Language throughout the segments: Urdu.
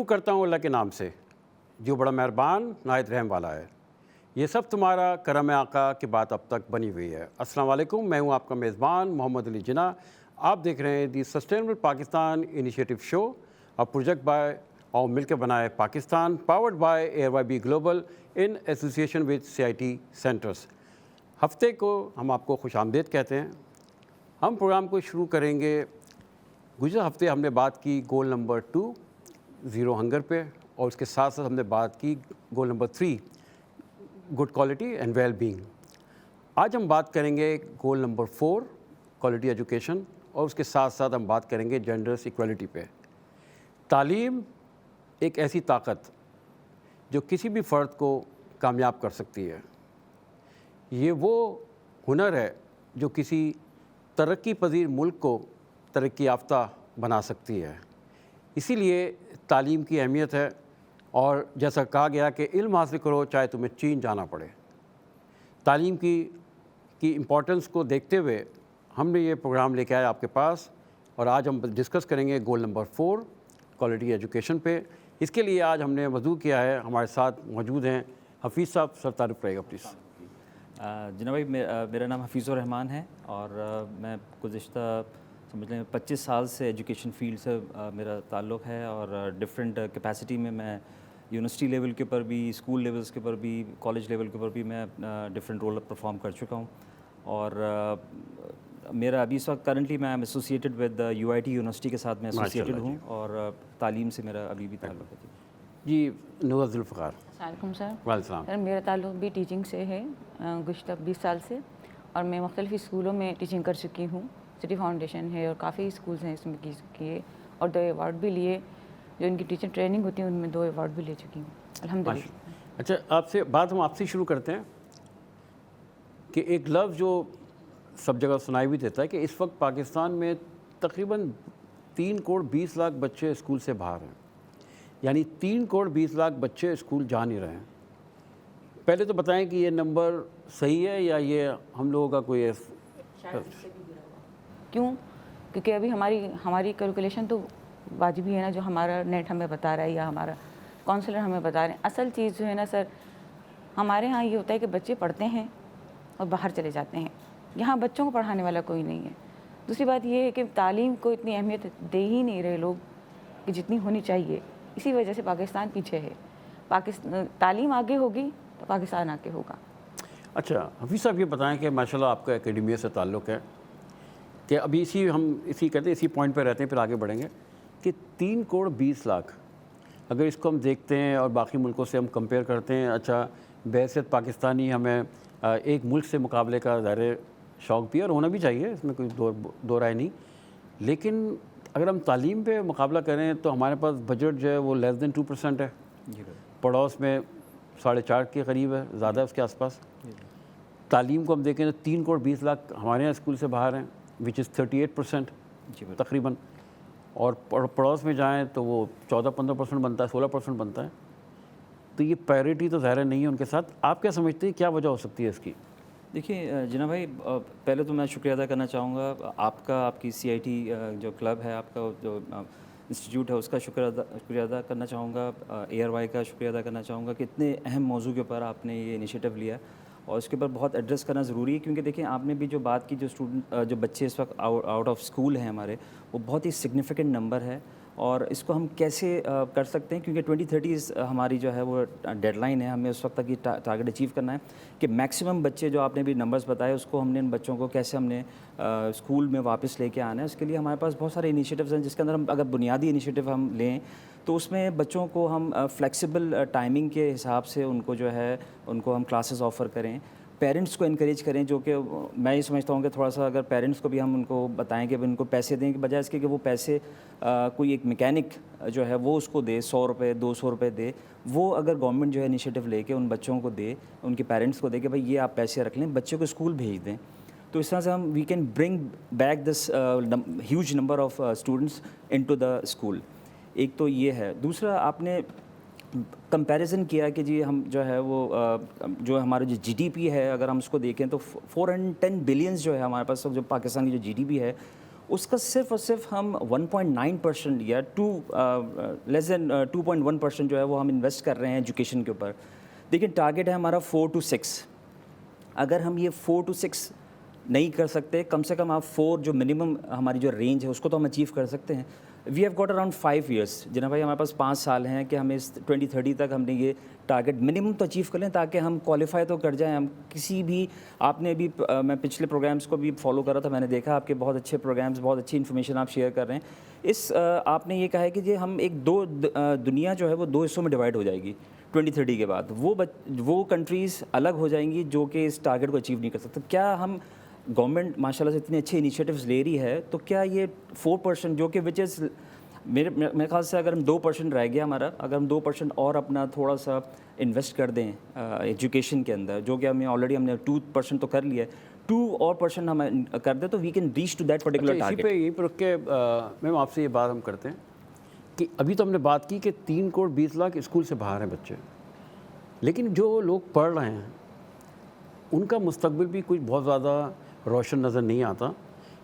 کرتا ہوں اللہ کے نام سے جو بڑا مہربان نہایت رحم والا ہے۔ یہ سب تمہارا کرم آقا کی بات اب تک بنی ہوئی ہے۔ السلام علیکم، میں ہوں آپ کا میزبان محمد علی جناح۔ آپ دیکھ رہے ہیں the sustainable Pakistan initiative show, اور پروجیکٹ بائے اور مل کے بنائے Pakistan, powered by R Y B global in association with CIT centres. ہفتے کو ہم آپ کو خوش آمدید کہتے ہیں۔ ہم پروگرام کو شروع کریں گے۔ گزشتہ ہفتے ہم نے بات کی گول نمبر 2 زیرو ہنگر پہ، اور اس کے ساتھ ساتھ ہم نے بات کی goal number 3 good quality and well being. آج ہم بات کریں گے گول نمبر 4 کوالٹی ایجوکیشن، اور اس کے ساتھ ساتھ ہم بات کریں گے جینڈرس ایکویلٹی پہ۔ تعلیم ایک ایسی طاقت جو کسی بھی فرد کو کامیاب کر سکتی ہے۔ یہ وہ ہنر ہے جو کسی ترقی پذیر ملک کو ترقی یافتہ بنا سکتی ہے۔ اسی لیے تعلیم کی اہمیت ہے، اور جیسا کہا گیا کہ علم حاصل کرو چاہے تمہیں چین جانا پڑے۔ تعلیم کی امپورٹنس کو دیکھتے ہوئے ہم نے یہ پروگرام لے کے آئے آپ کے پاس، اور آج ہم ڈسکس کریں گے گول نمبر 4 کوالٹی ایجوکیشن پہ۔ اس کے لیے آج ہم نے وضو کیا ہے، ہمارے ساتھ موجود ہیں حفیظ صاحب۔ سر تعارف کرے گا پلیز۔ جناب بھائی، میرا نام حفیظ الرحمان ہے، اور میں گزشتہ سمجھ لیں 25 سال سے ایجوکیشن فیلڈ سے میرا تعلق ہے، اور ڈفرینٹ کیپیسٹی میں یونیورسٹی لیول کے اوپر بھی، اسکول لیولس کے اوپر بھی، کالج لیول کے اوپر بھی میں ڈفرینٹ رول پرفارم کر چکا ہوں۔ اور میرا ابھی اس وقت کرنٹلی میں ایسوسیٹڈ ود UIT یونیورسٹی کے ساتھ میں ایسوسیٹڈ ہوں، اور تعلیم سے میرا ابھی بھی تعلق ہے۔ جی نور ذوالفقار۔ السلام علیکم سر۔ وعلیکم السلام۔ سر میرا تعلق بھی ٹیچنگ سے ہے گزشتہ 20 سال سے، اور میں مختلف اسکولوں میں ٹیچنگ کر چکی ہوں۔ سٹی فاؤنڈیشن ہے اور کافی اسکولز ہیں اس میں کیے، اور 2 ایوارڈ بھی لیے۔ جو ان کی ٹیچر ٹریننگ ہوتی ہے ان میں 2 ایوارڈ بھی لے چکی ہوں الحمدللہ۔ اچھا، ہم آپ سے شروع کرتے ہیں کہ ایک لفظ جو سب جگہ سنائی بھی دیتا ہے کہ اس وقت پاکستان میں تقریباً 3 کروڑ 20 لاکھ بچے اسکول سے باہر ہیں، یعنی 3 کروڑ 20 لاکھ بچے اسکول جا نہیں رہے ہیں۔ پہلے تو بتائیں کہ یہ نمبر صحیح ہے یا یہ ہم لوگوں کا کوئی کیوں؟ کیونکہ ابھی ہماری کیلکولیشن تو واجبی ہے نا، جو ہمارا نیٹ ہمیں بتا رہا ہے یا ہمارا کونسلر ہمیں بتا رہے ہیں۔ اصل چیز جو ہے نا سر، ہمارے ہاں یہ ہوتا ہے کہ بچے پڑھتے ہیں اور باہر چلے جاتے ہیں، یہاں بچوں کو پڑھانے والا کوئی نہیں ہے۔ دوسری بات یہ ہے کہ تعلیم کو اتنی اہمیت دے ہی نہیں رہے لوگ کہ جتنی ہونی چاہیے، اسی وجہ سے پاکستان پیچھے ہے۔ تعلیم آگے ہوگی تو پاکستان آگے ہوگا۔ اچھا حفیظ صاحب، یہ بتائیں کہ ماشاءاللہ آپ کا اکیڈمیا سے تعلق ہے، کہ ابھی اسی پوائنٹ پہ رہتے ہیں، پھر آگے بڑھیں گے کہ 3 کروڑ 20 لاکھ اگر اس کو ہم دیکھتے ہیں اور باقی ملکوں سے ہم کمپیئر کرتے ہیں، اچھا بحیثیت پاکستانی ہمیں ایک ملک سے مقابلے کا ظاہر شوق بھی اور ہونا بھی چاہیے، اس میں کوئی دو رائے نہیں، لیکن اگر ہم تعلیم پہ مقابلہ کریں تو ہمارے پاس بجٹ جو ہے وہ لیس دین 2% ہے، پڑوس میں 4.5 کے قریب ہے، زیادہ ہے اس کے آس پاس۔ تعلیم کو ہم دیکھیں تو 3 کروڑ 20 لاکھ ہمارے یہاں اسکول سے باہر ہیں، وچ از 38% تقریباً، اور پڑوس میں جائیں تو وہ 14-15% بنتا ہے، 16% بنتا ہے۔ تو یہ پیرٹی تو ظاہر نہیں ہے ان کے ساتھ۔ آپ کیا سمجھتے ہیں کیا وجہ ہو سکتی ہے اس کی؟ دیکھیے جناب بھائی، پہلے تو میں شکریہ ادا کرنا چاہوں گا آپ کی CIT جو کلب ہے، آپ کا جو انسٹیٹیوٹ ہے، اس کا شکریہ ادا کرنا چاہوں گا، ARY کا شکریہ ادا کرنا چاہوں گا کہ اتنے اہم موضوع کے اوپر آپ نے یہ انیشیٹو لیا، اور اس کے اوپر بہت ایڈریس کرنا ضروری ہے، کیونکہ دیکھیں آپ نے بھی جو بات کی، جو بچے اس وقت آؤٹ آف اسکول ہیں ہمارے، وہ بہت ہی سگنیفیکنٹ نمبر ہے، اور اس کو ہم کیسے کر سکتے ہیں، کیونکہ 2030 ہماری جو ہے وہ ڈیڈ لائن ہے، ہمیں اس وقت تک یہ ٹارگیٹ اچیو کرنا ہے کہ میکسیمم بچے جو آپ نے بھی نمبرز بتائے، اس کو ہم نے ان بچوں کو کیسے ہم نے اسکول میں واپس لے کے آنا ہے۔ اس کے لیے ہمارے پاس بہت سارے انیشیٹیوز ہیں، جس کے اندر ہم اگر بنیادی انیشیٹیو ہم لیں تو اس میں بچوں کو ہم فلیکسیبل ٹائمنگ کے حساب سے ان کو جو ہے ان کو ہم کلاسز آفر کریں، پیرنٹس کو انکریج کریں، جو کہ میں یہ سمجھتا ہوں کہ تھوڑا سا اگر پیرنٹس کو بھی ہم ان کو بتائیں کہ ان کو پیسے دیں، کہ بجائے اس کے کہ وہ پیسے کوئی ایک میکینک جو ہے وہ اس کو دے 100 روپے 200 روپے دے، وہ اگر گورنمنٹ جو ہے انیشیٹو لے کے ان بچوں کو دے، ان کے پیرنٹس کو دے کہ بھائی یہ آپ پیسے رکھ لیں، بچے کو اسکول بھیج دیں، تو اس طرح سے ہم we can bring back this huge number of students into the school. ایک تو یہ ہے۔ دوسرا، آپ نے کمپیریزن کیا کہ جی ہم جو ہے وہ جو ہمارا جو GDP ہے، اگر ہم اس کو دیکھیں تو 410 بلینز جو ہے ہمارے پاس، جو پاکستان کی جو GDP ہے اس کا صرف اور صرف ہم 1.9% یا لیس دین 2.1% جو ہے وہ ہم انویسٹ کر رہے ہیں ایجوکیشن کے اوپر. دیکھیں ٹارگیٹ ہے ہمارا 4 to 6. اگر ہم یہ 4 to 6 نہیں کر سکتے, کم سے کم آپ 4 جو منیمم ہماری جو رینج ہے اس کو تو ہم اچیو کر سکتے ہیں. We have got around 5 years. جناب بھائی ہمارے پاس 5 سال ہیں کہ ہمیں اس 2030 تک ہم نے یہ ٹارگیٹ منیمم تو اچیو کر لیں تاکہ ہم کوالیفائی تو کر جائیں. ہم کسی بھی, آپ نے بھی, میں پچھلے پروگرامس کو بھی فالو کر رہا تھا, میں نے دیکھا آپ کے بہت اچھے پروگرامس, بہت اچھی انفارمیشن آپ شیئر کر رہے ہیں. آپ نے یہ کہا ہے کہ یہ ہم ایک دنیا جو ہے وہ 2 حصوں میں ڈیوائڈ ہو جائے گی 2030 کے بعد. وہ کنٹریز الگ ہو جائیں گی جو کہ اس ٹارگیٹ کو اچیو نہیں کر سکتے. کیا ہم گورنمنٹ ماشاء اللہ سے اتنے اچھے انیشیٹوز لے رہی ہے, تو کیا یہ 4% جو کہ وچ از میرے خیال سے اگر ہم 2% رہ گیا ہمارا, اگر ہم 2% اور اپنا تھوڑا سا انویسٹ کر دیں ایجوکیشن کے اندر, جو کہ ہمیں آلریڈی ہم نے 2% تو کر لیا ہے, 2% ہم کر دیں تو we can reach to that particular اسی ٹارگیٹ. پہ یہیں پہ رک کے میم آپ سے یہ بات ہم کرتے ہیں کہ ابھی تو ہم نے بات کی کہ 3.20 کروڑ اسکول سے باہر ہیں بچے, لیکن جو لوگ پڑھ رہے ہیں ان کا مستقبل بھی کچھ بہت زیادہ روشن نظر نہیں آتا,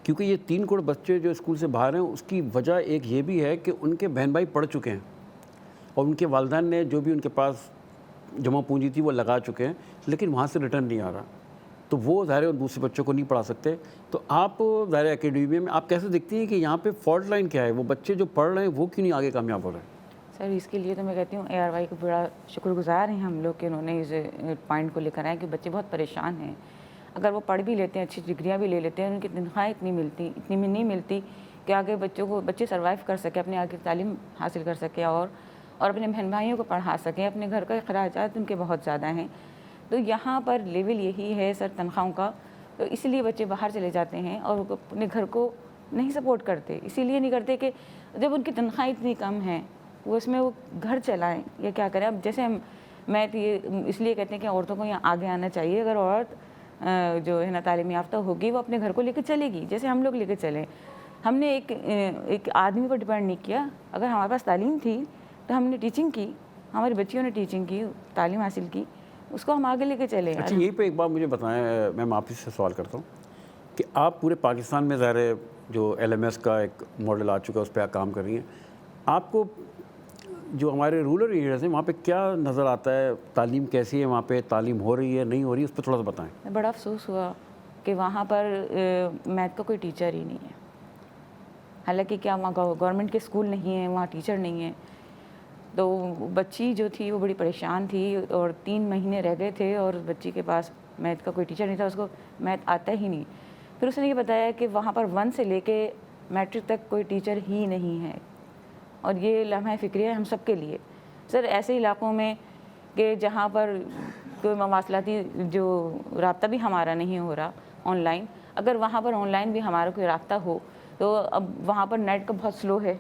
کیونکہ یہ 3 کروڑ بچے جو اسکول سے باہر ہیں اس کی وجہ ایک یہ بھی ہے کہ ان کے بہن بھائی پڑھ چکے ہیں اور ان کے والدین نے جو بھی ان کے پاس جمع پونجی تھی وہ لگا چکے ہیں, لیکن وہاں سے ریٹرن نہیں آ رہا, تو وہ ظاہر ہے دوسرے بچوں کو نہیں پڑھا سکتے. تو آپ ظاہر اکیڈمی میں آپ کیسے دیکھتی ہیں کہ یہاں پہ فالٹ لائن کیا ہے, وہ بچے جو پڑھ رہے ہیں وہ کیوں نہیں آگے کامیاب ہو رہے ہیں؟ سر اس کے لیے تو میں کہتی ہوں ARY کو بڑا شکر گزار ہیں ہم لوگ کہ انہوں نے اس پوائنٹ کو لے کر آئے کہ بچے بہت پریشان ہیں. اگر وہ پڑھ بھی لیتے ہیں, اچھی ڈگریاں بھی لے لیتے ہیں, ان کی تنخواہیں اتنی نہیں ملتی کہ آگے بچے سروائیو کر سکیں, اپنے آگے تعلیم حاصل کر سکیں اور اپنے بہن بھائیوں کو پڑھا سکیں. اپنے گھر کا اخراجات ان کے بہت زیادہ ہیں, تو یہاں پر لیول یہی ہے سر تنخواہوں کا, تو اس لیے بچے باہر چلے جاتے ہیں اور اپنے گھر کو نہیں سپورٹ کرتے. اسی لیے نہیں کرتے کہ جب ان کی تنخواہیں اتنی کم ہیں وہ اس میں وہ گھر چلائیں یا کیا کریں. اب جیسے میں اس لیے کہتے ہیں کہ عورتوں کو یہاں آگے آنا چاہیے. اگر عورت جو ہے نا تعلیم یافتہ ہوگی وہ اپنے گھر کو لے کے چلے گی, جیسے ہم لوگ لے کے چلیں. ہم نے ایک آدمی پر ڈپینڈ نہیں کیا. اگر ہمارے پاس تعلیم تھی تو ہم نے ٹیچنگ کی, ہماری بچیوں نے ٹیچنگ کی, تعلیم حاصل کی, اس کو ہم آگے لے کے چلے. اچھا یہیں پہ ایک بات مجھے بتائیں, میں آپ سے سوال کرتا ہوں کہ آپ پورے پاکستان میں ظاہر جو LMS کا ایک ماڈل آ چکا ہے اس پہ آپ کام کر رہی ہیں, آپ کو جو ہمارے رورل ایریاز ہیں وہاں پہ کیا نظر آتا ہے, تعلیم کیسی ہے وہاں پہ, تعلیم ہو رہی ہے نہیں ہو رہی ہے, اس پہ تھوڑا سا بتائیں. بڑا افسوس ہوا کہ وہاں پر میتھ کا کوئی ٹیچر ہی نہیں ہے. حالانکہ کیا وہاں گورنمنٹ کے اسکول نہیں ہیں, وہاں ٹیچر نہیں ہیں. تو بچی جو تھی وہ بڑی پریشان تھی اور 3 مہینے رہ گئے تھے اور بچی کے پاس میتھ کا کوئی ٹیچر نہیں تھا, اس کو میتھ آتا ہی نہیں. پھر اس نے یہ بتایا کہ وہاں پر 1 سے لے کے میٹرک تک کوئی ٹیچر ہی نہیں ہے, اور یہ لمحہ فکری ہے ہم سب کے لیے. سر ایسے علاقوں میں کہ جہاں پر کوئی مواصلاتی جو رابطہ بھی ہمارا نہیں ہو رہا آن لائن, اگر وہاں پر آن لائن بھی ہمارا کوئی رابطہ ہو تو اب وہاں پر نیٹ کا بہت سلو ہے.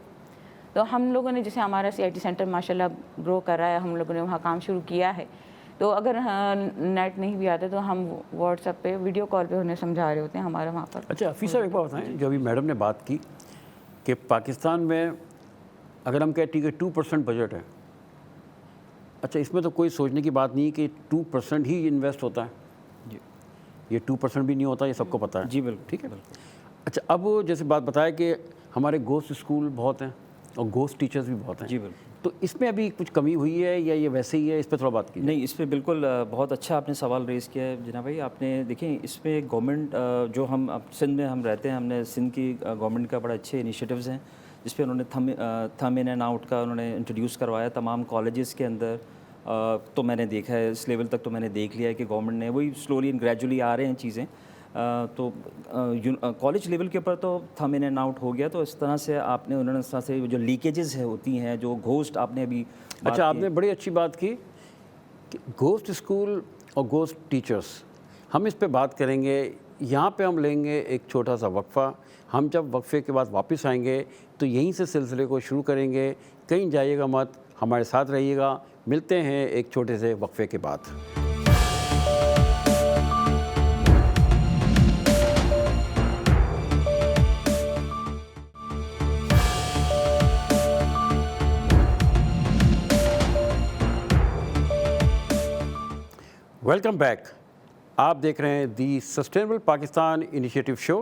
تو ہم لوگوں نے جیسے ہمارا CIT سینٹر ماشاءاللہ گرو کر رہا ہے, ہم لوگوں نے وہاں کام شروع کیا ہے. تو اگر نیٹ نہیں بھی آتا تو ہم واٹس ایپ پہ ویڈیو کال پہ انہیں سمجھا رہے ہوتے ہیں ہمارا وہاں پر. اچھا حفیظ صاحب ایک بات بتائیں, جو ابھی میڈم نے بات کی کہ پاکستان میں اگر ہم کہتے ہیں کہ 2% بجٹ ہے, اچھا اس میں تو کوئی سوچنے کی بات نہیں کہ 2% ہی انویسٹ ہوتا ہے. جی یہ 2% بھی نہیں ہوتا, یہ سب کو پتہ ہے. جی بالکل, ٹھیک ہے. اچھا اب جیسے بات بتایا کہ ہمارے گوسٹ اسکول بہت ہیں اور گوسٹ ٹیچرز بھی بہت ہیں. جی بالکل. تو اس میں ابھی کچھ کمی ہوئی ہے یا یہ ویسے ہی ہے, اس پہ تھوڑا بات کیجیے. نہیں, اس پہ بالکل بہت اچھا آپ نے سوال ریز کیا ہے جناب بھائی. آپ نے دیکھیں اس پہ گورنمنٹ جو ہم سندھ میں ہم رہتے ہیں, ہم نے سندھ کی گورنمنٹ کا بڑا اچھے انیشیٹوز ہیں جس پہ انہوں نے تھم ان اینڈ آؤٹ کا انہوں نے انٹروڈیوس کروایا تمام کالجز کے اندر. تو میں نے دیکھا ہے اس لیول تک, تو میں نے دیکھ لیا ہے کہ گورنمنٹ نے وہی سلولی اینڈ گریجولی آ رہے ہیں چیزیں. تو کالج لیول کے اوپر تو تھم ان اینڈ آؤٹ ہو گیا. تو اس طرح سے آپ نے انہوں نے اس طرح سے جو لیکیجز ہوتی ہیں, جو گھوسٹ آپ نے ابھی, اچھا آپ نے بڑی اچھی بات کی کہ گوسٹ اسکول اور گوسٹ ٹیچرس, ہم اس پہ بات کریں گے. یہاں پہ ہم لیں گے ایک چھوٹا سا وقفہ. ہم جب وقفے کے بعد واپس آئیں گے تو یہیں سے سلسلے کو شروع کریں گے. کہیں جائیے گا مت, ہمارے ساتھ رہیے گا. ملتے ہیں ایک چھوٹے سے وقفے کے بعد. Welcome back. آپ دیکھ رہے ہیں دی سسٹینیبل پاکستان انیشیٹو شو.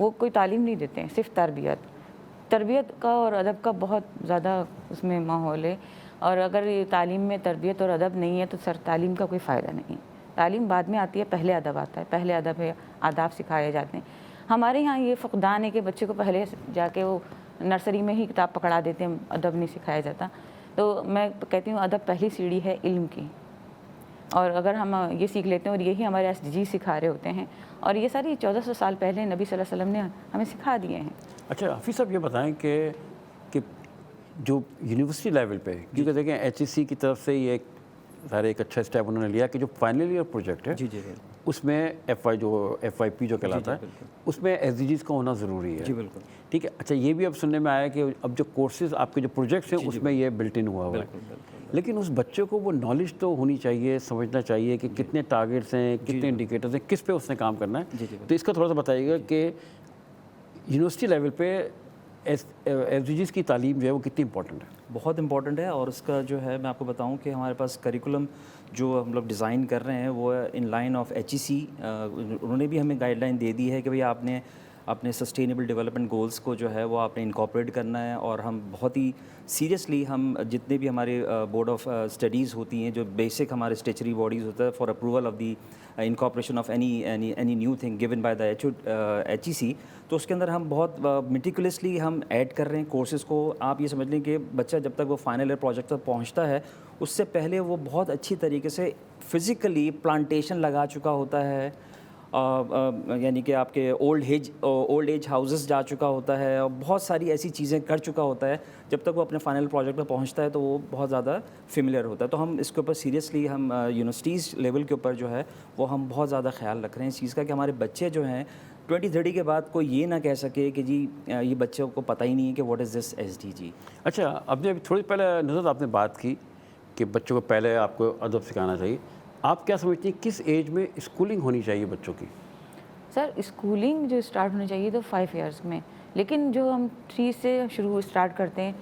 وہ کوئی تعلیم نہیں دیتے ہیں, صرف تربیت کا اور ادب کا بہت زیادہ اس میں ماحول ہے. اور اگر یہ تعلیم میں تربیت اور ادب نہیں ہے تو سر تعلیم کا کوئی فائدہ نہیں. تعلیم بعد میں آتی ہے, پہلے ادب آتا ہے, پہلے ادب ہے, آداب سکھائے جاتے ہیں. ہمارے یہاں یہ فقدان ہے کہ بچے کو پہلے جا کے وہ نرسری میں ہی کتاب پکڑا دیتے ہیں, ادب نہیں سکھایا جاتا. تو میں کہتی ہوں ادب پہلی سیڑھی ہے علم کی, اور اگر ہم یہ سیکھ لیتے ہیں اور یہی ہمارے SDG سکھا رہے ہوتے ہیں, اور یہ ساری 1400 سال پہلے نبی صلی اللہ علیہ وسلم نے ہمیں سکھا دیے ہیں. اچھا حفیظ صاحب یہ بتائیں کہ جو یونیورسٹی لیول پہ, کیونکہ دیکھیں HEC کی طرف سے یہ ایک اچھا اسٹیپ انہوں نے لیا کہ جو فائنل ایئر پروجیکٹ ہے اس میں FYP جو کہلاتا ہے اس میں SDGs کا ہونا ضروری ہے. جی بالکل. ٹھیک ہے. اچھا یہ بھی اب سننے میں آیا کہ اب جو کورسز آپ کے جو پروجیکٹس ہیں اس میں یہ بلٹ ان ہوا ہے, لیکن اس بچے کو وہ نالج تو ہونی چاہیے, سمجھنا چاہیے کہ کتنے ٹارگیٹس ہیں, کتنے انڈیکیٹرز ہیں, کس پہ اس نے کام کرنا ہے. تو اس کا تھوڑا سا بتائیے گا کہ یونیورسٹی لیول پہ SDGs کی تعلیم جو ہے وہ کتنی امپورٹنٹ ہے. بہت امپورٹنٹ ہے, اور اس کا جو ہے میں آپ کو بتاؤں کہ ہمارے پاس کریکولم جو ہم لوگ ڈیزائن کر رہے ہیں وہ ان لائن آف HEC. انہوں نے بھی ہمیں گائیڈ لائن دے دی ہے کہ بھئی آپ نے اپنے سسٹینیبل ڈیولپمنٹ گولز کو جو ہے وہ آپ نے انکارپوریٹ کرنا ہے, اور ہم بہت ہی سیریسلی ہم جتنے بھی ہمارے بورڈ آف اسٹڈیز ہوتی ہیں جو بیسک ہمارے اسٹیچری باڈیز ہوتا ہے for approval of the incorporation of any new thing given by the HEC, تو اس کے اندر ہم بہت میٹیکولیسلی ہم ایڈ کر رہے ہیں کورسز کو. آپ یہ سمجھ لیں کہ بچہ جب تک وہ فائنل ایئر پروجیکٹ تک پہنچتا ہے اس سے پہلے وہ بہت اچھی طریقے سے فزیکلی پلانٹیشن لگا چکا ہوتا ہے, یعنی کہ آپ کے اولڈ ایج ہاؤسز جا چکا ہوتا ہے, اور بہت ساری ایسی چیزیں کر چکا ہوتا ہے. جب تک وہ اپنے فائنل پروجیکٹ پہ پہنچتا ہے تو وہ بہت زیادہ فیملیئر ہوتا ہے. تو ہم اس کے اوپر سیریسلی ہم یونیورسٹیز لیول کے اوپر جو ہے وہ ہم بہت زیادہ خیال رکھ رہے ہیں اس چیز کا کہ ہمارے بچے جو ہیں 2030 کے بعد کوئی یہ نہ کہہ سکے کہ جی یہ بچوں کو پتہ ہی نہیں ہے کہ واٹ از دس SDG. اچھا, اب نے تھوڑی پہلے نظر آپ نے بات کی کہ بچوں کو پہلے آپ کو ادب سکھانا چاہیے. آپ کیا سمجھتی ہیں کس ایج میں اسکولنگ ہونی چاہیے بچوں کی؟ سر اسکولنگ جو اسٹارٹ ہونی چاہیے تو 5 ایئرس میں, لیکن جو ہم 3 سے شروع اسٹارٹ کرتے ہیں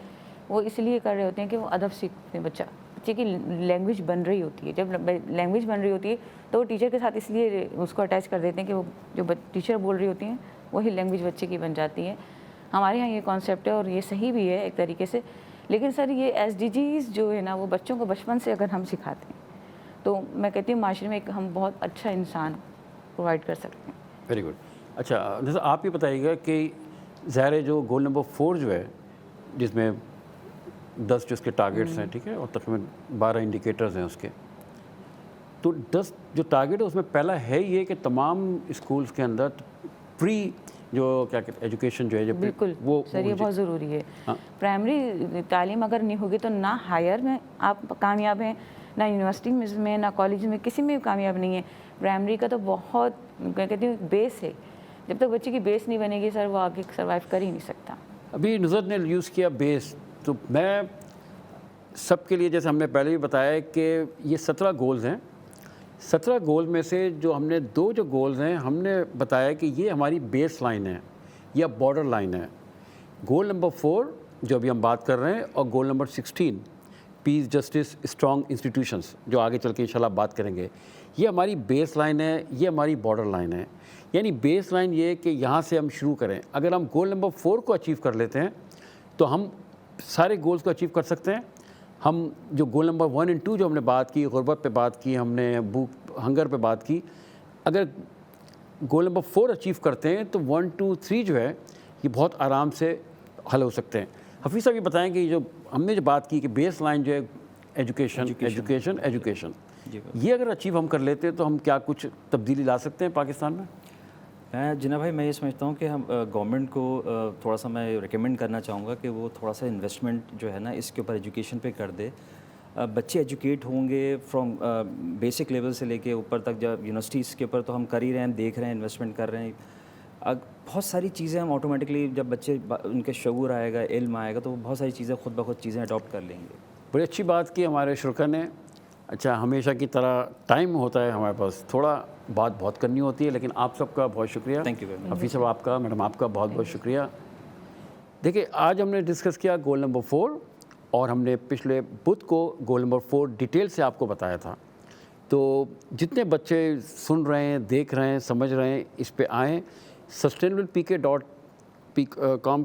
وہ اس لیے کر رہے ہوتے ہیں کہ وہ ادب سیکھتے ہیں. بچے کی لینگویج بن رہی ہوتی ہے, جب لینگویج بن رہی ہوتی ہے تو وہ ٹیچر کے ساتھ اس لیے اس کو اٹیچ کر دیتے ہیں کہ وہ جو ٹیچر بول رہی ہوتی ہیں وہی لینگویج بچے کی بن جاتی ہے. ہمارے یہاں یہ کانسیپٹ ہے اور یہ صحیح بھی ہے ایک طریقے سے, لیکن سر یہ SDGs جو ہے نا وہ بچوں کو بچپن سے اگر ہم سکھاتے ہیں تو میں کہتی ہوں معاشرے میں ایک ہم بہت اچھا انسان پرووائڈ کر سکتے ہیں. Very good. اچھا جیسے آپ یہ بتائیے گا کہ ظاہر جو گول نمبر 4 جو ہے جس میں 10 جو اس کے ٹارگیٹس ہیں, ٹھیک ہے, اور تقریباً 12 انڈیکیٹرز ہیں اس کے, تو 10 جو ٹارگیٹ ہے اس میں پہلا ہے یہ کہ تمام اسکولس کے اندر پری جو کیا کہتے ہیں ایجوکیشن جو ہے بالکل وہ سر یہ بہت ضروری ہے. پرائمری تعلیم اگر نہیں ہوگی تو نہ ہائر میں آپ کامیاب ہیں, نہ یونیورسٹی میں, نہ کالج میں, کسی میں بھی کامیاب نہیں ہے. پرائمری کا تو بہت میں کہتی ہوں بیس ہے. جب تک بچے کی بیس نہیں بنے گی سر وہ آگے سروائیو کر ہی نہیں سکتا. ابھی نظر نے یوز کیا بیس, تو میں سب کے لیے جیسے ہم نے پہلے بھی بتایا کہ یہ 17 گولز ہیں. 17 گول میں سے جو ہم نے 2 جو گولز ہیں ہم نے بتایا کہ یہ ہماری بیس لائن ہے یا بارڈر لائن ہے. گول نمبر 4 جو ابھی ہم بات کر رہے ہیں, اور گول نمبر 16 پیس, جسٹس, اسٹرانگ انسٹیٹیوشنز جو آگے چل کے انشاءاللہ بات کریں گے, یہ ہماری بیس لائن ہے, یہ ہماری بارڈر لائن ہے. یعنی بیس لائن یہ کہ یہاں سے ہم شروع کریں. اگر ہم گول نمبر 4 کو اچیو کر لیتے ہیں تو ہم سارے گولز کو اچیو کر سکتے ہیں. ہم جو گول نمبر 1 اور 2 جو ہم نے بات کی, غربت پہ بات کی, ہم نے بھوک ہنگر پہ بات کی, اگر گول نمبر 4 اچیو کرتے ہیں تو 1 2 3 جو ہے یہ بہت آرام سے حل ہو سکتے ہیں. حفیظ صاحب یہ بتائیں کہ جو ہم نے جو بات کی کہ بیس لائن جو ہے ایجوکیشن, یہ اگر اچیو ہم کر لیتے ہیں تو ہم کیا کچھ تبدیلی لا سکتے ہیں پاکستان میں؟ جناب بھائی میں یہ سمجھتا ہوں کہ ہم گورنمنٹ کو تھوڑا سا میں ریکمینڈ کرنا چاہوں گا کہ وہ تھوڑا سا انویسٹمنٹ جو ہے نا اس کے اوپر ایجوکیشن پہ کر دے. بچے ایجوکیٹ ہوں گے فرام بیسک لیول سے لے کے اوپر تک. جب یونیورسٹیز کے اوپر تو ہم کر ہی رہے ہیں, ہم دیکھ رہے ہیں, انویسٹمنٹ کر رہے ہیں. بہت ساری چیزیں ہم آٹومیٹکلی جب بچے ان کے شعور آئے گا, علم آئے گا, تو وہ بہت ساری چیزیں خود بخود چیزیں اڈاپٹ کر لیں گے. بڑی اچھی بات کی ہمارے شرکا نے. اچھا ہمیشہ کی طرح ٹائم ہوتا ہے ہمارے پاس, تھوڑا بات بہت کرنی ہوتی ہے, لیکن آپ سب کا بہت شکریہ. Thank you very much. Hafeez صاحب آپ کا, میڈم آپ کا بہت بہت شکریہ. دیکھیے آج ہم نے ڈسکس کیا گول نمبر 4, اور ہم نے پچھلے بدھ کو گول نمبر 4 ڈیٹیل سے آپ کو بتایا تھا. تو جتنے بچے سن رہے ہیں, دیکھ رہے ہیں, سمجھ رہے ہیں, اس پہ آئیں. sustainablepk.com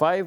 5,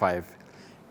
5।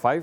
5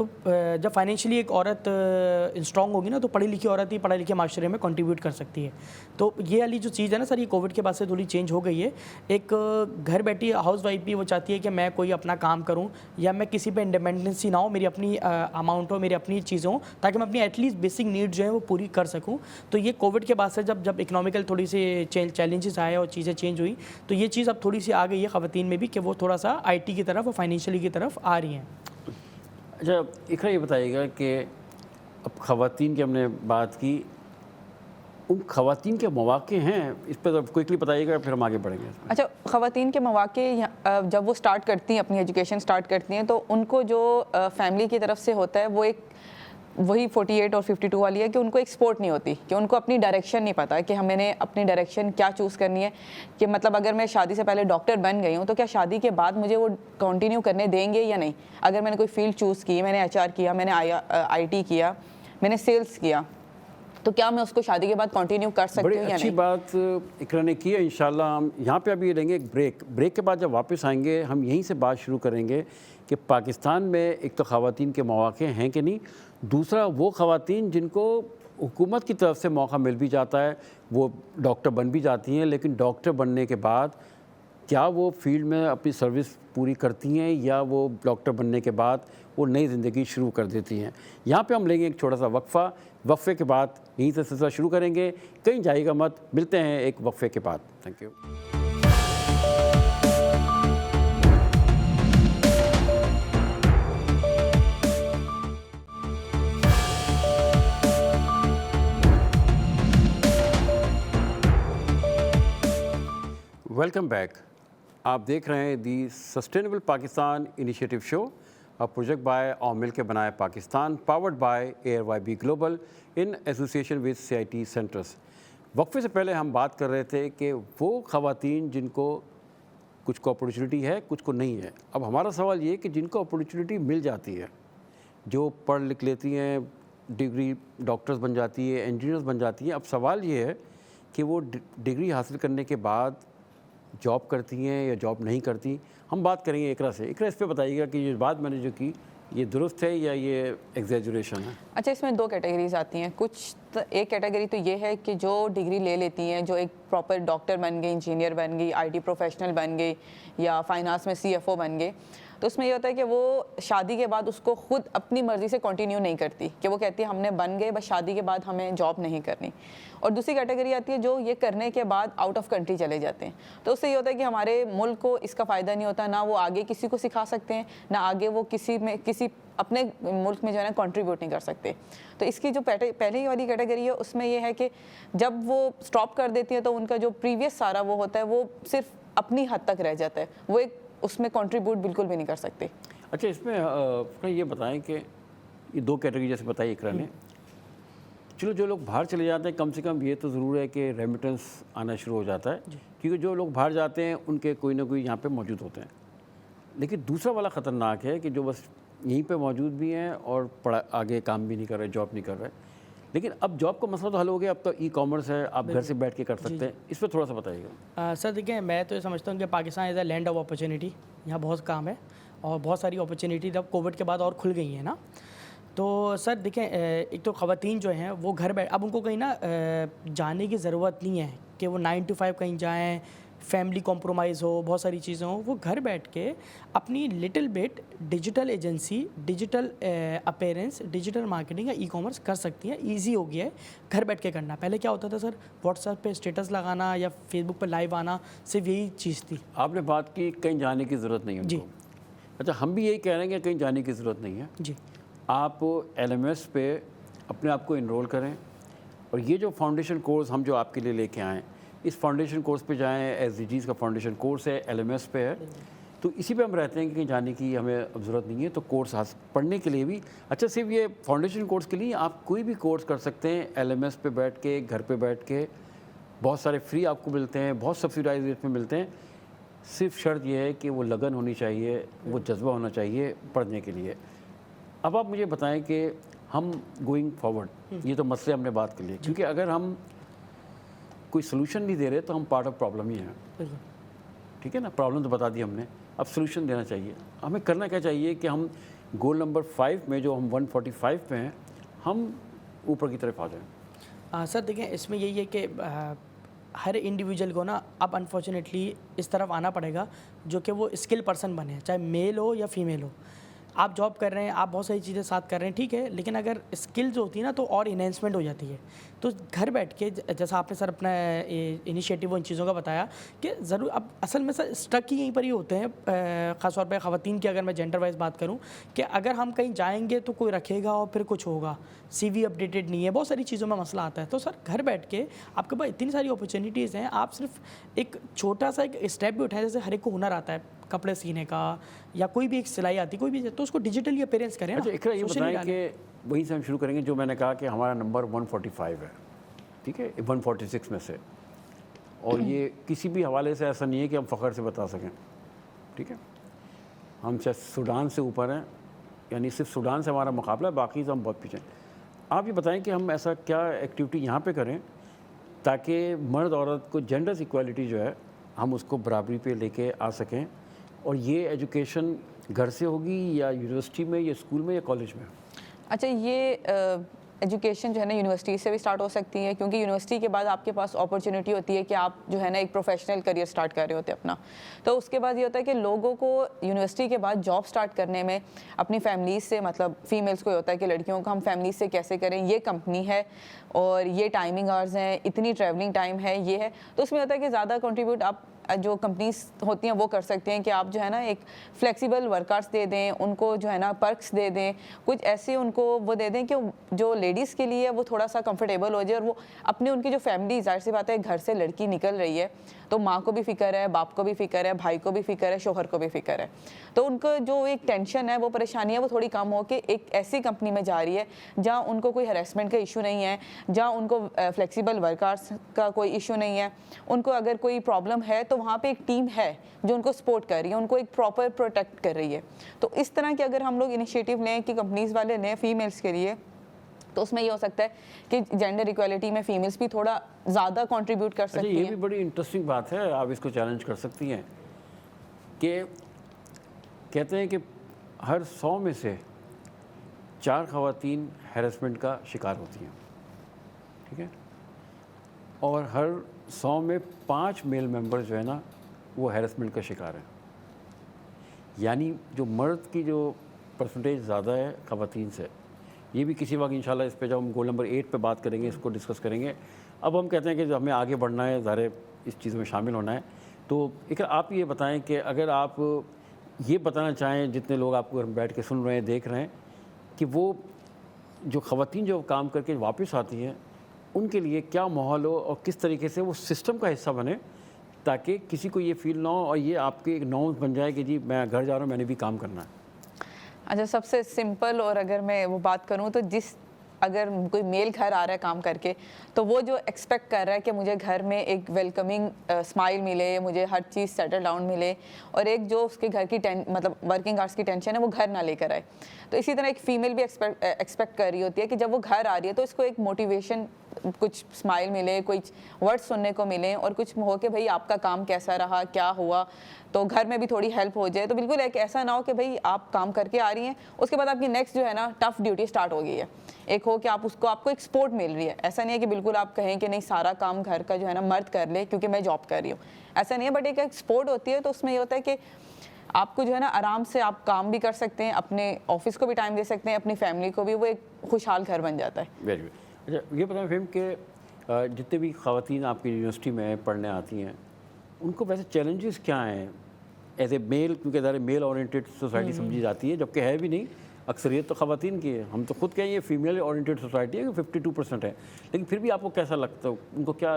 تو جب فائنینشلی ایک عورت اسٹرانگ ہوگی نا تو پڑھی لکھی عورت ہی پڑھے لکھے معاشرے میں کنٹریبیوٹ کر سکتی ہے. تو یہ والی جو چیز ہے نا سر, یہ کووڈ کے بعد سے تھوڑی چینج ہو گئی ہے. ایک گھر بیٹھی ہاؤس وائف بھی وہ چاہتی ہے کہ میں کوئی اپنا کام کروں یا میں کسی پہ انڈیپینڈنسی نہ ہو, میری اپنی اماؤنٹ ہو, میری اپنی چیزیں ہوں, تاکہ میں اپنی ایٹ لیسٹ بیسک نیڈ جو ہیں وہ پوری کر سکوں. تو یہ کووڈ کے بعد سے جب اکنامیکل تھوڑی سی چیلنجز آئے اور چیزیں چینج ہوئی, تو یہ چیز اب تھوڑی سی آ گئی ہے خواتین میں بھی کہ وہ تھوڑا سا آئی ٹی کی طرف اور فائنینشلی کی طرف آ رہی ہیں. اچھا اقرا, یہ بتائیے گا کہ اب خواتین کی ہم نے بات کی, ان خواتین کے مواقع ہیں, اس پہ کوئکلی بتائیے گا پھر ہم آگے بڑھیں گے. اچھا, خواتین کے مواقع جب وہ سٹارٹ کرتی ہیں, اپنی ایجوکیشن سٹارٹ کرتی ہیں, تو ان کو جو فیملی کی طرف سے ہوتا ہے وہ ایک وہی 48 اور 52 والی ہے کہ ان کو ایک سپورٹ نہیں ہوتی, کہ ان کو اپنی ڈائریکشن نہیں پتہ کہ ہمیں نے اپنی ڈائریکشن کیا چوز کرنی ہے. کہ مطلب اگر میں شادی سے پہلے ڈاکٹر بن گئی ہوں تو کیا شادی کے بعد مجھے وہ کنٹینیو کرنے دیں گے یا نہیں. اگر میں نے کوئی فیلڈ چوز کی, میں نے HR کیا, میں نے IT کیا, میں نے سیلس کیا, تو کیا میں اس کو شادی کے بعد کنٹینیو کر سکتی ہوں یا نہیں. اچھی بات اقرا نے کی ہے. انشاءاللہ ہم یہاں پہ ابھی لیں گے ایک بریک کے بعد جب واپس آئیں گے ہم یہیں سے بات شروع کریں گے کہ پاکستان میں ایک تو خواتین کے مواقع ہیں کہ نہیں, دوسرا وہ خواتین جن کو حکومت کی طرف سے موقع مل بھی جاتا ہے وہ ڈاکٹر بن بھی جاتی ہیں, لیکن ڈاکٹر بننے کے بعد کیا وہ فیلڈ میں اپنی سروس پوری کرتی ہیں یا وہ ڈاکٹر بننے کے بعد وہ نئی زندگی شروع کر دیتی ہیں. یہاں پہ ہم لیں گے ایک چھوٹا سا وقفے کے بعد یہیں سے سلسلہ شروع کریں گے. کہیں جائے گا مت, ملتے ہیں ایک وقفے کے بعد. Thank you. Welcome back. آپ دیکھ رہے ہیں the sustainable Pakistan initiative show, project by اور مل کے بنائے Pakistan, powered by ARYB global in association with CIT centres. وقفے سے پہلے ہم بات کر رہے تھے کہ وہ خواتین جن کو کچھ کو اپورچونیٹی ہے کچھ کو نہیں ہے. اب ہمارا سوال یہ کہ جن کو اپورچونیٹی مل جاتی ہے, جو پڑھ لکھ لیتی ہیں, ڈگری ڈاکٹرز بن جاتی ہے, انجینئرز بن جاتی ہیں, اب سوال یہ ہے کہ وہ ڈگری حاصل کرنے کے بعد جاب کرتی ہیں یا جاب نہیں کرتی. ہم بات کریں گے اقرا سے. اقرا, اس پہ بتائیے گا کہ یہ بات میں نے جو کی یہ درست ہے یا یہ ایگزیجریشن ہے. اچھا, اس میں 2 کیٹیگریز آتی ہیں. کچھ ایک کیٹیگری تو یہ ہے کہ جو ڈگری لے لیتی ہیں, جو ایک پراپر ڈاکٹر بن گئی, انجینئر بن گئی, IT پروفیشنل بن گئی یا فائنانس میں CFO بن گئے. تو اس میں یہ ہوتا ہے کہ وہ شادی کے بعد اس کو خود اپنی مرضی سے کنٹینیو نہیں کرتی, کہ وہ کہتی ہے ہم نے بن گئے, بس شادی کے بعد ہمیں جاب نہیں کرنی. اور دوسری کیٹیگری آتی ہے جو یہ کرنے کے بعد آؤٹ آف کنٹری چلے جاتے ہیں. تو اس سے یہ ہوتا ہے کہ ہمارے ملک کو اس کا فائدہ نہیں ہوتا, نہ وہ آگے کسی کو سکھا سکتے ہیں, نہ آگے وہ کسی اپنے ملک میں جو ہے نا کنٹریبیوٹ نہیں کر سکتے. تو اس کی جو پہلے والی کیٹیگری ہے اس میں یہ ہے کہ جب وہ اسٹاپ کر دیتی ہے تو ان کا جو پریویس سارا وہ ہوتا ہے وہ صرف اپنی حد تک رہ جاتا ہے, وہ ایک اس میں کنٹریبیوٹ بالکل بھی نہیں کر سکتے. اچھا, اس میں یہ بتائیں کہ یہ 2 کیٹیگری جیسے بتائی اقرا نے. چلو, جو لوگ باہر چلے جاتے ہیں کم سے کم یہ تو ضرور ہے کہ ریمیٹنس آنا شروع ہو جاتا ہے, کیونکہ جو لوگ باہر جاتے ہیں ان کے کوئی نہ کوئی یہاں پہ موجود ہوتے ہیں. لیکن دوسرا والا خطرناک ہے کہ جو بس یہیں پہ موجود بھی ہیں اور آگے کام بھی نہیں کر رہے, جاب نہیں کر رہے. لیکن اب جاب کا مسئلہ تو حل ہو گیا, اب تو ای-کامرس ہے, آپ گھر سے بیٹھ کے کر سکتے ہیں. اس پہ تھوڑا سا بتائیے گا. سر دیکھیں, میں تو یہ سمجھتا ہوں کہ پاکستان از اے لینڈ آف اپرچونیٹی. یہاں بہت کام ہے اور بہت ساری اپرچونیٹی جب کووڈ کے بعد اور کھل گئی ہیں نا. تو سر دیکھیں, ایک تو خواتین جو ہیں وہ گھر بیٹھ, اب ان کو کہیں نا جانے کی ضرورت نہیں ہے کہ وہ 9 to 5 کہیں جائیں, فیملی کمپرومائز ہو, بہت ساری چیزیں ہوں. وہ گھر بیٹھ کے اپنی little bit digital agency, digital appearance, digital marketing یا ای-کامرس کر سکتی ہیں. ایزی ہو گیا ہے گھر بیٹھ کے کرنا. پہلے کیا ہوتا تھا سر, واٹس ایپ پہ اسٹیٹس لگانا یا فیس بک پہ لائیو آنا, صرف یہی چیز تھی. آپ نے بات کی کہیں جانے کی ضرورت نہیں ہے. جی. اچھا, ہم بھی یہی کہہ رہے ہیں کہ کہیں جانے کی ضرورت نہیں ہے. جی. آپ LMS پہ اپنے آپ کو انرول کریں, اور یہ جو فاؤنڈیشن کورس ہم جو آپ کے لیے لے کے آئیں, اس فاؤنڈیشن کورس پہ جائیں. SDGs کا فاؤنڈیشن کورس ہے, LMS پہ ہے, تو اسی پہ ہم رہتے ہیں کہ کہیں جانے کی ہمیں اب ضرورت نہیں ہے. تو کورس پڑھنے کے لیے بھی, اچھا صرف یہ فاؤنڈیشن کورس کے لیے آپ کوئی بھی کورس کر سکتے ہیں LMS پہ بیٹھ کے, گھر پہ بیٹھ کے. بہت سارے فری آپ کو ملتے ہیں, بہت سبسیڈائز ریٹ میں ملتے ہیں. صرف شرط یہ ہے کہ وہ لگن ہونی چاہیے, وہ جذبہ ہونا چاہیے پڑھنے کے لیے. اب آپ مجھے بتائیں کہ ہم گوئنگ فارورڈ, یہ تو مسئلے ہم نے بات کر لیے, کیونکہ اگر ہم کوئی سلوشن نہیں دے رہے تو ہم پارٹ آف پرابلم ہی ہیں. ٹھیک ہے نا, پرابلم تو بتا دی ہم نے, اب سلوشن دینا چاہیے. ہمیں کرنا کیا چاہیے کہ ہم گول نمبر 5 میں جو ہم 145 پہ ہیں ہم اوپر کی طرف آ جائیں؟ سر دیکھیں اس میں یہی ہے کہ ہر انڈیویجول کو نا اب انفارچونیٹلی اس طرف آنا پڑے گا جو کہ وہ اسکل پرسن بنے، چاہے میل ہو یا فیمیل ہو. آپ جاب کر رہے ہیں، آپ بہت ساری چیزیں ساتھ کر رہے ہیں، ٹھیک ہے، لیکن اگر اسکل جو ہوتی ہے نا تو اور انہینسمنٹ ہو جاتی ہے. تو گھر بیٹھ کے جیسا آپ نے سر اپنا انیشیٹو ان چیزوں کا بتایا کہ ضرور اب اصل میں سر اسٹک ہی یہیں پر ہی ہوتے ہیں. خاص طور پہ خواتین کی اگر میں جینڈر وائز بات کروں کہ اگر ہم کہیں جائیں گے تو کوئی رکھے گا اور پھر کچھ ہوگا، سی وی اپڈیٹڈ نہیں ہے، بہت ساری چیزوں میں مسئلہ آتا ہے. تو سر گھر بیٹھ کے آپ کے پاس اتنی ساری اپرچونیٹیز ہیں، آپ صرف ایک چھوٹا سا ایک اسٹیپ بھی اٹھائیں. جیسے ہر ایک کو ہنر آتا ہے کپڑے سینے کا یا کوئی بھی ایک سلائی آتی کوئی بھی، تو اس کو ڈیجیٹلی اپیرنس کریں. اچھا اقرا یہ بتائیں کہ وہیں سے ہم شروع کریں گے جو میں نے کہا کہ ہمارا نمبر 145 ہے، ٹھیک ہے، 146 میں سے، اور یہ کسی بھی حوالے سے ایسا نہیں ہے کہ ہم فخر سے بتا سکیں، ٹھیک ہے. ہم سوڈان سے اوپر ہیں، یعنی صرف سوڈان سے ہمارا مقابلہ ہے، باقی سے ہم بہت پیچھے ہیں. آپ یہ بتائیں کہ ہم ایسا کیا ایکٹیویٹی یہاں پہ کریں تاکہ مرد عورت کو جینڈرز ایکویلٹی جو ہے ہم اس کو برابری پہ لے کے آ سکیں، اور یہ ایجوکیشن گھر سے ہوگی یا یونیورسٹی میں یا اسکول میں یا کالج میں؟ اچھا یہ ایجوکیشن جو ہے نا یونیورسٹی سے بھی اسٹارٹ ہو سکتی ہے، کیونکہ یونیورسٹی کے بعد آپ کے پاس اپرچونیٹی ہوتی ہے کہ آپ جو ہے نا ایک پروفیشنل کریئر اسٹارٹ کر رہے ہوتے ہیں اپنا. تو اس کے بعد یہ ہوتا ہے کہ لوگوں کو یونیورسٹی کے بعد جاب اسٹارٹ کرنے میں اپنی فیملیز سے، مطلب فیمیلس کو یہ ہوتا ہے کہ لڑکیوں کو ہم فیملیز سے کیسے کریں، یہ کمپنی ہے اور یہ ٹائمنگ آورز ہیں، اتنی ٹریولنگ ٹائم ہے، یہ ہے. تو اس میں ہوتا ہے کہ زیادہ کنٹریبیوٹ آپ جو کمپنیز ہوتی ہیں وہ کر سکتے ہیں کہ آپ جو ہے نا ایک فلیکسیبل ورکرس دے دیں ان کو، جو ہے نا پرکس دے دیں، کچھ ایسے ان کو وہ دے دیں کہ جو لیڈیز کے لیے وہ تھوڑا سا کمفرٹیبل ہو جائے، اور وہ اپنے ان کی جو فیملی، ظاہر سی بات ہے گھر سے لڑکی نکل رہی ہے تو ماں کو بھی فکر ہے، باپ کو بھی فکر ہے، بھائی کو بھی فکر ہے، شوہر کو بھی فکر ہے. تو ان کو جو ایک ٹینشن ہے، وہ پریشانی ہے، وہ تھوڑی کم ہو کہ ایک ایسی کمپنی میں جا رہی ہے جہاں ان کو کوئی ہراسمنٹ کا ایشو نہیں ہے، جہاں ان کو فلیکسیبل ورکرس کا کوئی ایشو نہیں ہے. ان کو اگر کوئی پرابلم ہے تو وہاں پہ ایک ٹیم ہے جو ان کو سپورٹ کر رہی ہے، ان کو ایک پراپر پروٹیکٹ کر رہی ہے. تو اس طرح کے اگر ہم لوگ انیشیٹو لیں کہ کمپنیز والے لیں فیمیلس کے لیے، تو اس میں یہ ہو سکتا ہے کہ جینڈر ایکویلٹی میں فیمیلس بھی تھوڑا زیادہ کنٹریبیوٹ کر سکتی ہیں. یہ بھی بڑی انٹرسٹنگ بات ہے، آپ اس کو چیلنج کر سکتی ہیں کہ کہتے ہیں کہ ہر 100 میں سے 4 خواتین ہیراسمنٹ کا شکار ہوتی ہیں، ٹھیک ہے، اور ہر 100 میں 5 میل ممبر جو ہے نا وہ ہیراسمنٹ کا شکار ہیں. یعنی جو مرد کی جو پرسنٹیج زیادہ ہے خواتین سے، یہ بھی کسی وقت انشاءاللہ اس پہ جب ہم گول نمبر 8 پہ بات کریں گے اس کو ڈسکس کریں گے. اب ہم کہتے ہیں کہ ہمیں آگے بڑھنا ہے، ظاہر اس چیز میں شامل ہونا ہے. تو ایک آپ یہ بتائیں کہ اگر آپ یہ بتانا چاہیں جتنے لوگ آپ کو بیٹھ کے سن رہے ہیں، دیکھ رہے ہیں، کہ وہ جو خواتین جو کام کر کے واپس آتی ہیں ان کے لیے کیا ماحول ہو اور کس طریقے سے وہ سسٹم کا حصہ بنے تاکہ کسی کو یہ فیل نہ ہو اور یہ آپ کے ایک نارمز بن جائے کہ جی میں گھر جا رہا ہوں، میں نے بھی کام کرنا ہے. اچھا سب سے سمپل، اور اگر میں وہ بات کروں تو اگر کوئی میل گھر آ رہا ہے کام کر کے تو وہ جو ایکسپیکٹ کر رہا ہے کہ مجھے گھر میں ایک ویلکمنگ اسمائل ملے، مجھے ہر چیز سیٹل ڈاؤن ملے، اور ایک جو اس کے گھر کی مطلب ورکنگ آورس کی ٹینشن ہے وہ گھر نہ لے کر آئے. تو اسی طرح ایک فیمیل بھی ایکسپیکٹ کر رہی ہوتی ہے کہ جب وہ گھر آ رہی ہے تو اس کو ایک موٹیویشن، کچھ اسمائل ملے، کچھ ورڈ سننے کو ملیں، اور کچھ ہو کہ بھائی آپ کا کام کیسا رہا، کیا ہوا، تو گھر میں بھی تھوڑی ہیلپ ہو جائے. تو بالکل ایک ایسا نہ ہو کہ بھائی آپ کام کر کے آ رہی ہیں اس کے بعد آپ کی نیکسٹ جو ہے نا ٹف ڈیوٹی اسٹارٹ ہو گئی ہے. ایک ہو کہ آپ کو ایک سپورٹ مل رہی ہے. ایسا نہیں ہے کہ بالکل آپ کہیں کہ نہیں سارا کام گھر کا جو ہے نا مرد کر لے کیونکہ میں جاب کر رہی ہوں، ایسا نہیں ہے. بٹ ایک سپورٹ ہوتی ہے. تو اس میں یہ ہوتا ہے کہ آپ کو جو ہے نا آرام سے آپ کام بھی کر سکتے ہیں، اپنے آفس کو بھی ٹائم دے سکتے ہیں، اپنی فیملی کو بھی، وہ ایک خوشحال گھر بن جاتا ہے. Very good. اچھا یہ بتائیں فہم کہ جتنے بھی خواتین آپ کی یونیورسٹی میں پڑھنے آتی ہیں ان کو ویسے چیلنجز کیا ہیں ایز اے میل، کیونکہ ادارے میل اورینٹیڈ سوسائٹی سمجھی جاتی ہے جبکہ ہے بھی نہیں، اکثریت تو خواتین کی ہے. ہم تو خود کہیں یہ فیمیل اورینٹیڈ سوسائٹی ہے کہ 52% ہے، لیکن پھر بھی آپ کو کیسا لگتا ہے ان کو کیا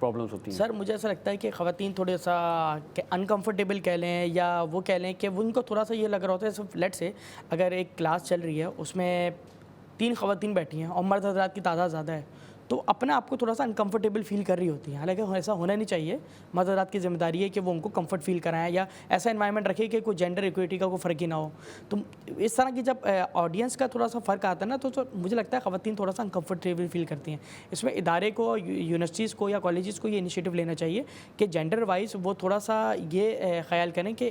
پرابلمس ہوتی ہیں؟ سر مجھے ایسا لگتا ہے کہ خواتین تھوڑا سا انکمفرٹیبل کہہ لیں یا وہ کہہ لیں کہ ان کو تھوڑا سا یہ لگ رہا ہوتا ہے. صرف لیٹ سے اگر ایک کلاس چل رہی ہے اس میں 3 خواتین بیٹھی ہیں اور مرد حضرات کی تعداد زیادہ ہے تو اپنے آپ کو تھوڑا سا انکمفرٹیبل فیل کر رہی ہوتی ہیں. حالانکہ ایسا ہونا نہیں چاہیے. مرد حضرات کی ذمہ داری ہے کہ وہ ان کو کمفرٹ فیل کرائیں یا ایسا انوائرمنٹ رکھے کہ کوئی جینڈر ایکویٹی کا کوئی فرق ہی نہ ہو. تو اس طرح کی جب آڈینس کا تھوڑا سا فرق آتا ہے نا تو مجھے لگتا ہے خواتین تھوڑا سا انکمفرٹیبل فیل کرتی ہیں. اس میں ادارے کو، یونیورسٹیز کو یا کالجز کو یہ انیشیٹو لینا چاہیے کہ جینڈر وائز وہ تھوڑا سا یہ خیال کریں کہ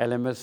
LMS